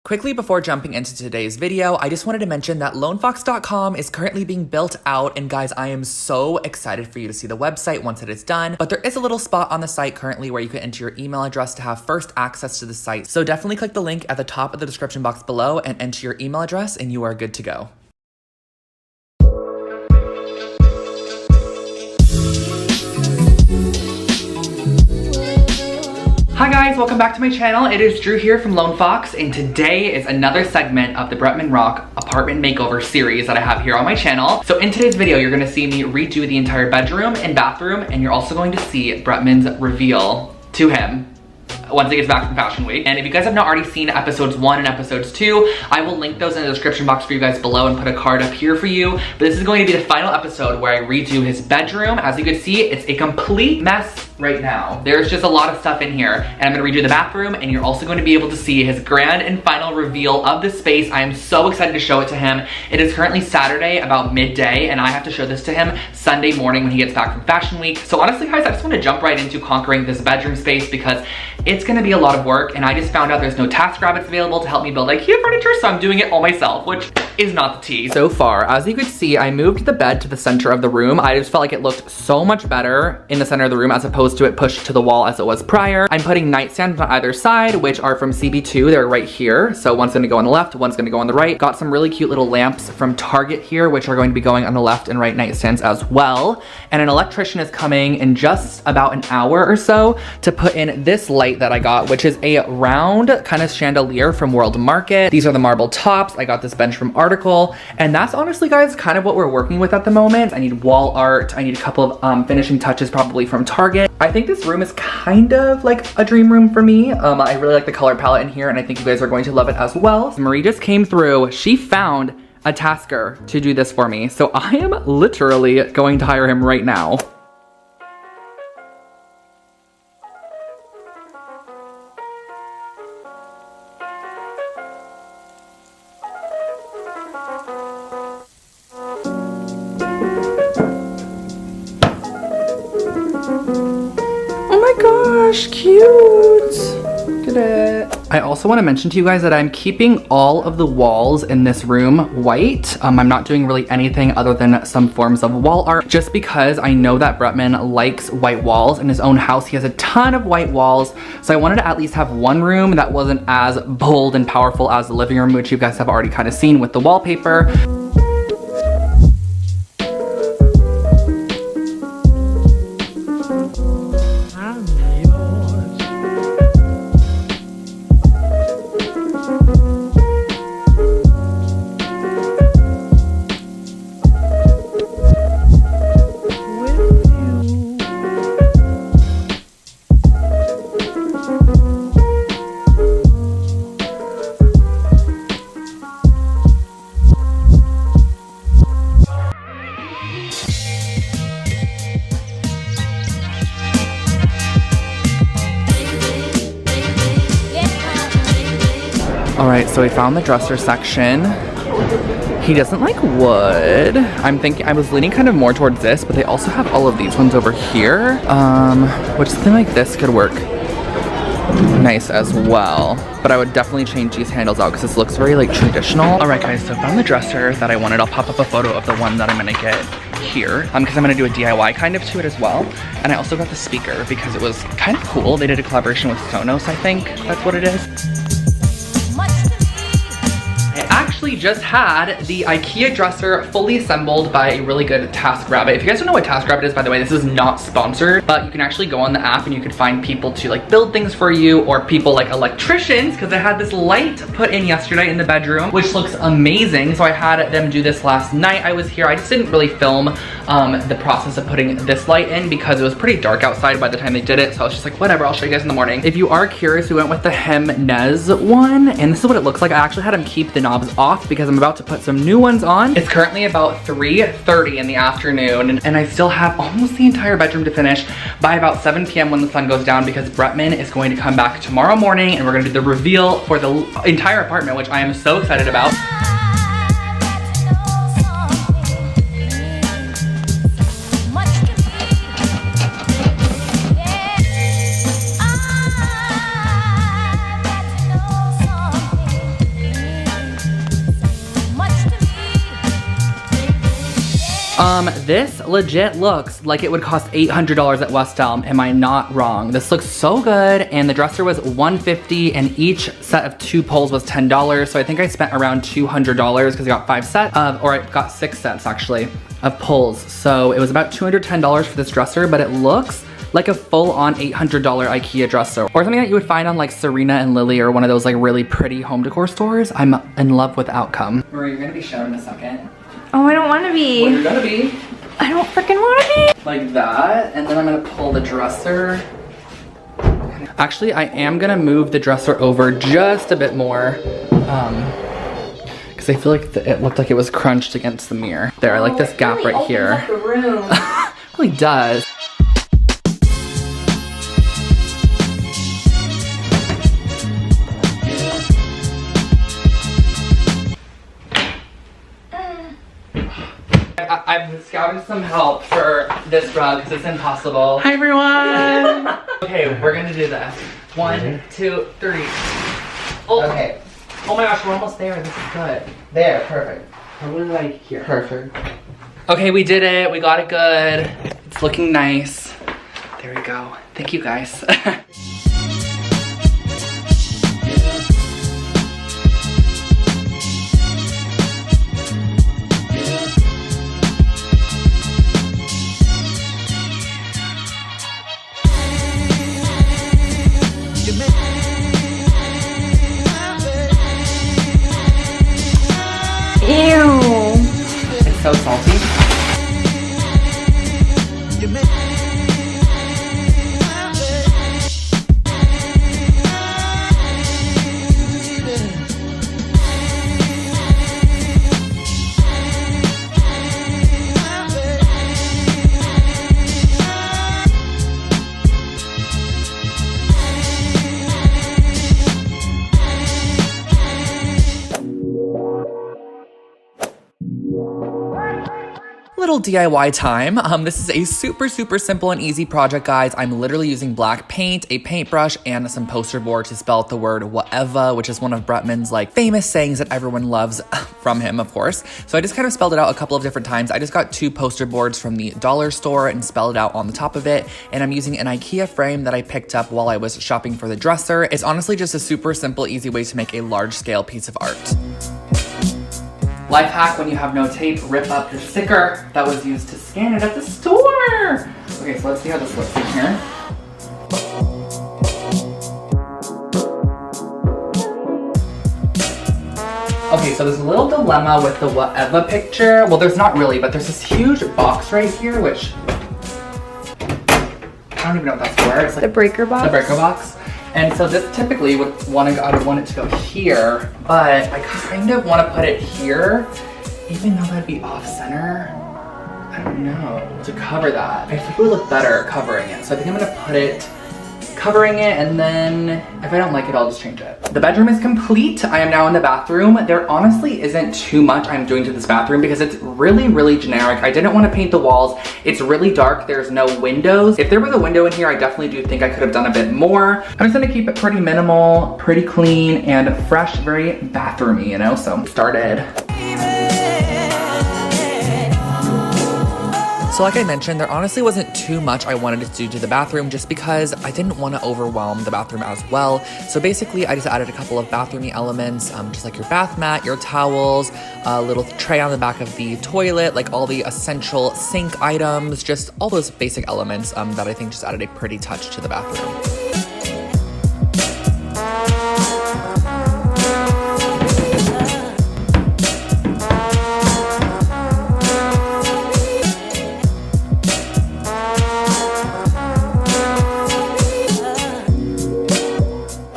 Quickly before jumping into today's video, I just wanted to mention that lonefox.com is currently being built out, and guys, I am so excited for you to see the website once it is done, but there is a little spot on the site currently where you can enter your email address to have first access to the site. So definitely click the link at the top of the description box below and enter your email address and you are good to go. Hi guys, welcome back to my channel. It is Drew here from Lone Fox, and today is another segment of the Bretman Rock apartment makeover series that I have here on my channel. So in today's video, you're gonna see me redo the entire bedroom and bathroom, and you're also going to see Bretman's reveal to him once he gets back from Fashion Week. And if you guys have not already seen episodes 1 and episodes 2, I will link those in the description box for you guys below and put a card up here for you. But this is going to be the final episode where I redo his bedroom. As you can see, it's a complete mess right now. There's just a lot of stuff in here, and I'm gonna redo the bathroom, and you're also going to be able to see his grand and final reveal of the space. I am so excited to show it to him. It is currently Saturday about midday, and I have to show this to him Sunday morning when he gets back from Fashion Week. So honestly guys, I just want to jump right into conquering this bedroom space because it's gonna be a lot of work, and I just found out there's no TaskRabbits available to help me build IKEA furniture, so I'm doing it all myself, which is not the tea. So far, as you could see, I moved the bed to the center of the room. I just felt like it looked so much better in the center of the room as opposed to it pushed to the wall as it was prior. I'm putting nightstands on either side, which are from CB2. They're right here. So one's gonna go on the left, one's gonna go on the right. Got some really cute little lamps from Target here, which are going to be going on the left and right nightstands as well. And an electrician is coming in just about an hour or so to put in this light that I got, which is a round kind of chandelier from World Market. These are the marble tops. I got this bench from Article, and that's honestly, guys, kind of what we're working with at the moment. I need wall art. I need a couple of finishing touches probably from Target. I think this room is kind of like a dream room for me. I really like the color palette in here, and I think you guys are going to love it as well. So Marie just came through. She found a tasker to do this for me. So I am literally going to hire him right now. Gosh, cute. Look at it. I also want to mention to you guys that I'm keeping all of the walls in this room white. I'm not doing really anything other than some forms of wall art, just because I know that Bretman likes white walls. In his own house, he has a ton of white walls. So I wanted to at least have one room that wasn't as bold and powerful as the living room, which you guys have already kind of seen with the wallpaper. Alright, so we found the dresser section. He doesn't like wood. I was leaning kind of more towards this, but they also have all of these ones over here. Which something like this could work nice as well. But I would definitely change these handles out because this looks very like traditional. Alright guys, so I found the dresser that I wanted. I'll pop up a photo of the one that I'm gonna get here. Because I'm gonna do a DIY kind of to it as well. And I also got the speaker because it was kind of cool. They did a collaboration with Sonos, I think that's what it is. Actually just had the IKEA dresser fully assembled by a really good TaskRabbit. If you guys don't know what TaskRabbit is, by the way, this is not sponsored, but you can actually go on the app and you can find people to like build things for you, or people like electricians, because I had this light put in yesterday in the bedroom, which looks amazing. So I had them do this last night I was here. I just didn't really film the process of putting this light in because it was pretty dark outside by the time they did it. So I was just like, whatever, I'll show you guys in the morning. If you are curious, we went with the Jimenez one, and this is what it looks like. I actually had him keep the knobs off because I'm about to put some new ones on. It's currently about 3:30 in the afternoon, and I still have almost the entire bedroom to finish by about 7 p.m. when the sun goes down, because Bretman is going to come back tomorrow morning and we're gonna do the reveal for the entire apartment, which I am so excited about. This legit looks like it would cost $800 at West Elm. Am I not wrong? This looks so good, and the dresser was $150, and each set of 2 poles was $10. So I think I spent around $200 because I got 5 sets of, or I got 6 sets actually, of poles. So it was about $210 for this dresser, but it looks like a full-on $800 IKEA dresser, or something that you would find on like Serena and Lily or one of those like really pretty home decor stores. I'm in love with the outcome. Marie, you're gonna be shown in a second. Oh, I don't want to be. Well, you're gonna be. I don't freaking want to be. Like that, and then I'm gonna pull the dresser. Actually, I am gonna move the dresser over just a bit more, because I feel like it looked like it was crunched against the mirror. There, I like this gap right here. Up the room. It really does. I've scouted some help for this rug because it's impossible. Hi everyone! Okay, we're gonna do this. 1, 2, 3. Oh. Okay. Oh my gosh, we're almost there. This is good. There, perfect. Probably like here. Perfect. Okay, we did it. We got it good. It's looking nice. There we go. Thank you guys. Ew. It's so salty. Little DIY time. This is a super simple and easy project, guys. I'm literally using black paint, a paintbrush, and some poster board to spell out the word whatever, which is one of Bretman's like famous sayings that everyone loves from him, of course. So I just kind of spelled it out a couple of different times. I just got 2 poster boards from the dollar store and spelled it out on the top of it. And I'm using an IKEA frame that I picked up while I was shopping for the dresser. It's honestly just a super simple, easy way to make a large scale piece of art. Life hack: when you have no tape, rip up your sticker that was used to scan it at the store. Okay, so let's see how this looks in here. Okay, so there's a little dilemma with the whatever picture. Well, there's not really, but there's this huge box right here, which I don't even know what that's for. It's like The breaker box? The breaker box. And so this typically I would want it to go here, but I kind of want to put it here, even though that'd be off center. I don't know, to cover that. I think it would look better covering it. So I think I'm gonna put it covering it, and then if I don't like it, I'll just change it. The bedroom is complete. I am now in the bathroom. There honestly isn't too much I'm doing to this bathroom because it's really generic. I didn't want to paint the walls. It's really dark. There's no windows. If there was a window in here, I definitely do think I could have done a bit more. I'm just gonna keep it pretty minimal, pretty clean, and fresh, very bathroomy, you know? So started. So like I mentioned, there honestly wasn't too much I wanted to do to the bathroom just because I didn't want to overwhelm the bathroom as well. So basically I just added a couple of bathroomy elements, just like your bath mat, your towels, a little tray on the back of the toilet, like all the essential sink items, just all those basic elements that I think just added a pretty touch to the bathroom.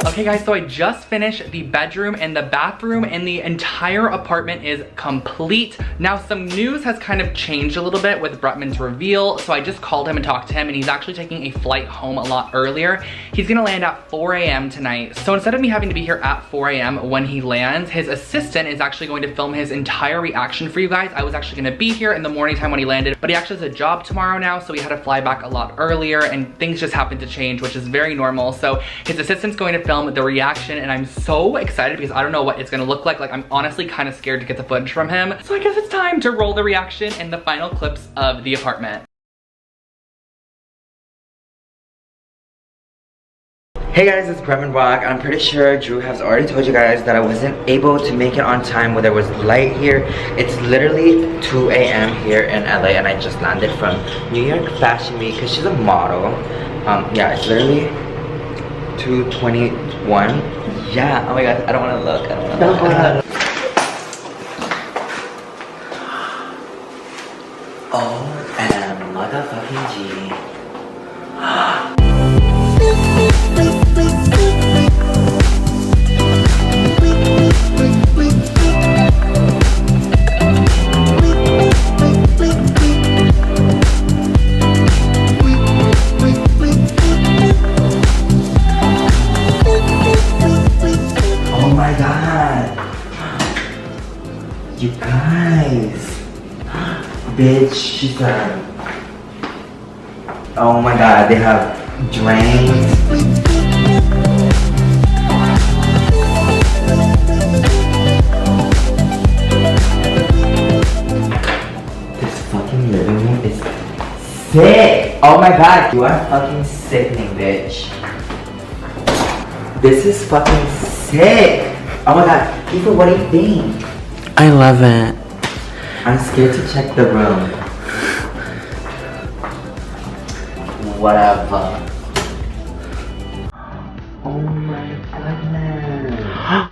Okay guys, so I just finished the bedroom and the bathroom, and the entire apartment is complete. Now some news has kind of changed a little bit with Bretman's reveal, so I just called him and talked to him, and he's actually taking a flight home a lot earlier. He's gonna land at 4 a.m. tonight. So instead of me having to be here at 4 a.m. when he lands, his assistant is actually going to film his entire reaction for you guys. I was actually gonna be here in the morning time when he landed, but he actually has a job tomorrow now, so he had to fly back a lot earlier, and things just happened to change, which is very normal. So his assistant's going to film the the reaction, and I'm so excited because I don't know what it's gonna look like. Like, I'm honestly kind of scared to get the footage from him. So I guess it's time to roll the reaction and the final clips of the apartment. Hey guys, it's Bretman. I'm pretty sure Drew has already told you guys that I wasn't able to make it on time when there was light here. It's literally 2 a.m. here in LA, and I just landed from New York Fashion Week because she's a model. Yeah, it's literally 2:21. Yeah, oh my god, I don't want to look. I don't want to look. OM motherfucking G. Oh my god. You guys. Bitch, she said. Oh my god, they have drinks. This fucking living room is sick. Oh my god, you are fucking sickening, bitch. This is fucking sick. Oh my god, Kiefer, what do you think? I love it. I'm scared to check the room. Whatever. Oh my goodness.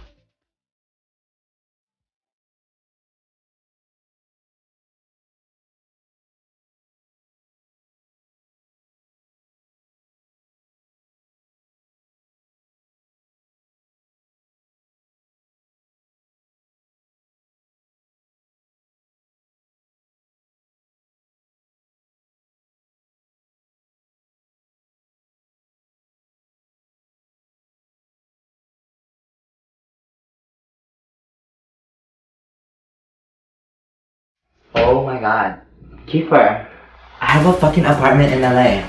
Oh my god. Kiefer, I have a fucking apartment in LA.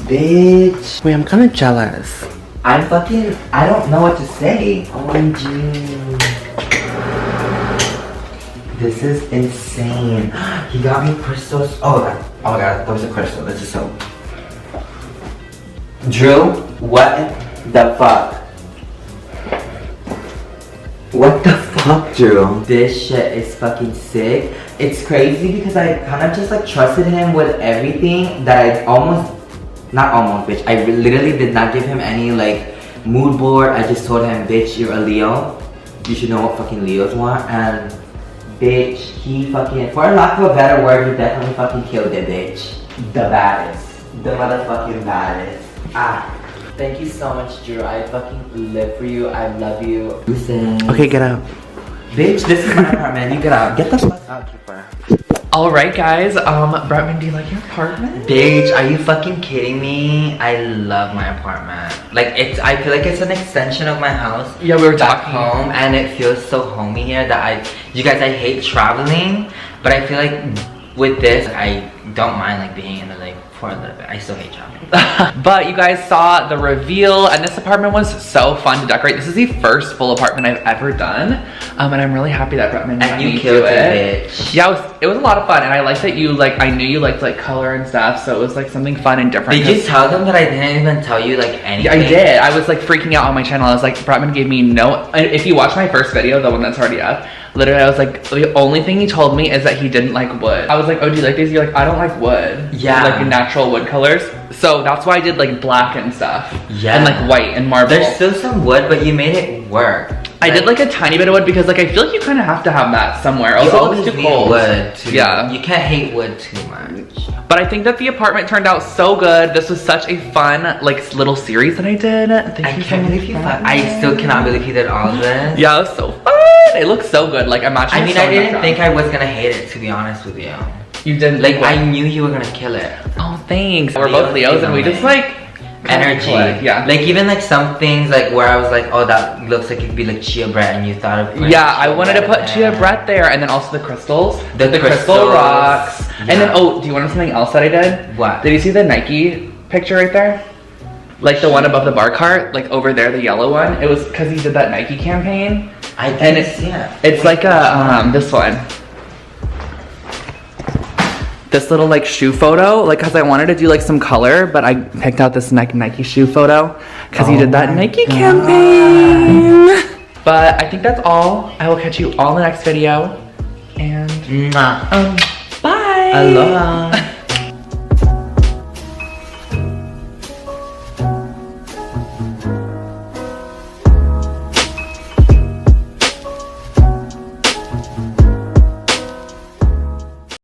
Bitch. Wait, I'm kind of jealous. I don't know what to say. OMG. This is insane. He got me crystals. Oh my god, that was a crystal. This is so. Drew, what the fuck? What the fuck, Drew? This shit is fucking sick. It's crazy because I kind of just like trusted him with everything that I bitch. I literally did not give him any like mood board. I just told him, bitch, you're a Leo. You should know what fucking Leos want. And bitch, he fucking, for lack of a better word, he definitely fucking killed it, bitch. The baddest. The motherfucking baddest. Thank you so much, Drew. I fucking live for you. I love you. Okay, get out. Bitch, this is my apartment. You get out. Get the fuck out, Kiefer. Alright guys, Bretman, do you like your apartment? Bitch, are you fucking kidding me? I love my apartment. Like, I feel like it's an extension of my house. Yeah, we were back talking. home, and it feels so homey here that you guys, I hate traveling, but I feel like with this, I don't mind like being in the lake for a little bit. I still hate traveling. But you guys saw the reveal, and this apartment was so fun to decorate. This is the first full apartment I've ever done, and I'm really happy that Bretman and you killed it, bitch. Yeah, it was a lot of fun, and I like that you I knew you liked like color and stuff, so it was like something fun and different. Did you tell them that I didn't even tell you like anything? Yeah, I did. I was like freaking out on my channel. I was like, Bretman gave me no. If you watch my first video, the one that's already up, literally I was like, the only thing he told me is that he didn't like wood. I was like, oh, do you like these? You're like, I don't like wood. Yeah. Like natural wood colors. So that's why I did like black and stuff. Yeah. And like white and marble. There's still some wood, but you made it work. I did like a tiny bit of wood because like I feel like you kind of have to have that somewhere. You Also, always it's too need cold. wood too. Yeah. You can't hate wood too much. But I think that the apartment turned out so good. This was such a fun like little series that I did. I can't believe you. I still cannot believe you did all of this. Yeah, it was so fun. It looked so good. Like imagine. I mean, I didn't think I was gonna hate it, to be honest with you. You didn't. Like I knew you were gonna kill it. Oh, thanks. We're both Leos, and we just like energy. Yeah. Like even like some things like where I was like, oh, that looks like it could be like chia bread, and you thought of. Yeah, I wanted to put chia bread there, and then also the crystals, the crystal crystals. rocks, Yeah. and then do you want to know something else that I did? What? Did you see the Nike picture right there? Like the one above the bar cart, like over there, the yellow one. It was because he did that Nike campaign. And it's like a, this one. This little like shoe photo, like cause I wanted to do like some color, but I picked out this Nike shoe photo cause he did that Nike campaign. But I think that's all. I will catch you all in the next video. And Mwah. bye. Aloha.